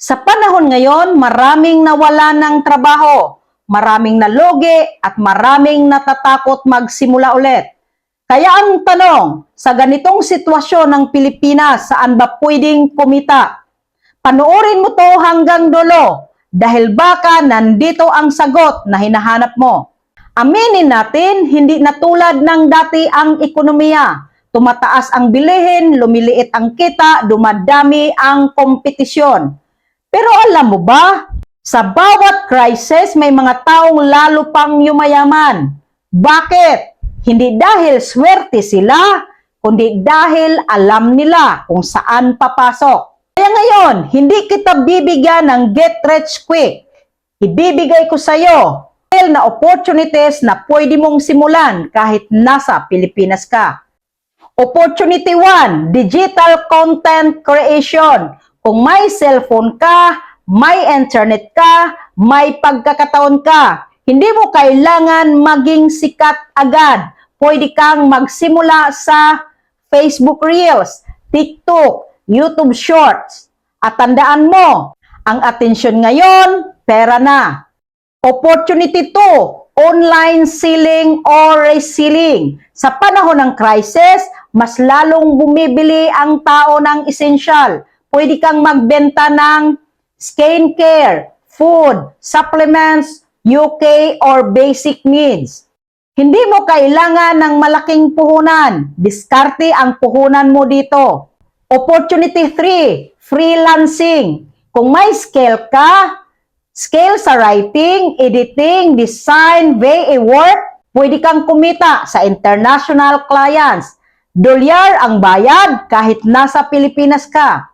Sa panahon ngayon, maraming nawala ng trabaho, maraming nalugi at maraming natatakot magsimula ulit. Kaya ang tanong, sa ganitong sitwasyon ng Pilipinas, saan ba pwedeng kumita? Panoorin mo to hanggang dulo dahil baka nandito ang sagot na hinahanap mo. Aminin natin, hindi na tulad ng dati ang ekonomiya. Tumataas ang bilihin, lumiliit ang kita, dumadami ang kompetisyon. Pero alam mo ba, sa bawat crisis may mga taong lalo pang yumayaman. Bakit? Hindi dahil swerte sila, kundi dahil alam nila kung saan papasok. Kaya ngayon, hindi kita bibigyan ng get rich quick. Ibibigay ko sa iyo na opportunities na pwede mong simulan kahit nasa Pilipinas ka. Opportunity 1, digital content creation. Kung may cellphone ka, may internet ka, may pagkakataon ka, hindi mo kailangan maging sikat agad. Pwede kang magsimula sa Facebook Reels, TikTok, YouTube Shorts. At tandaan mo, ang atensyon ngayon, pera na. Opportunity 2, online selling or reselling. Sa panahon ng crisis, mas lalong bumibili ang tao ng essential. Pwede kang magbenta ng skincare, food, supplements, UK or basic needs. Hindi mo kailangan ng malaking puhunan. Diskarte ang puhunan mo dito. Opportunity 3, freelancing. Kung may skill ka, skill sa writing, editing, design, VA work, pwede kang kumita sa international clients. Dolyar ang bayad kahit nasa Pilipinas ka.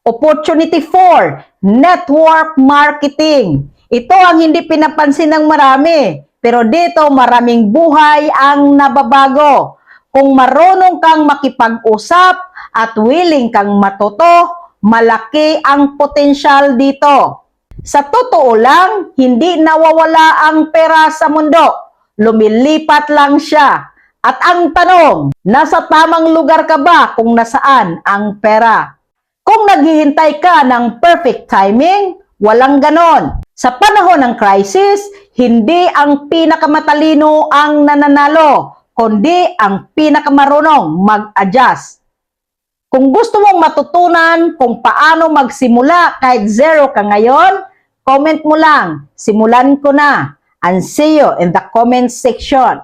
Opportunity 4, network marketing. Ito ang hindi pinapansin ng marami, pero dito maraming buhay ang nababago. Kung marunong kang makipag-usap at willing kang matuto, malaki ang potensyal dito. Sa totoo lang, hindi nawawala ang pera sa mundo. Lumilipat lang siya. At ang tanong, nasa tamang lugar ka ba kung nasaan ang pera? Kung naghihintay ka ng perfect timing, walang ganon. Sa panahon ng crisis, hindi ang pinakamatalino ang nananalo, kundi ang pinakamarunong mag-adjust. Kung gusto mong matutunan kung paano magsimula kahit zero ka ngayon, comment mo lang, simulan ko na. And see you in the comment section.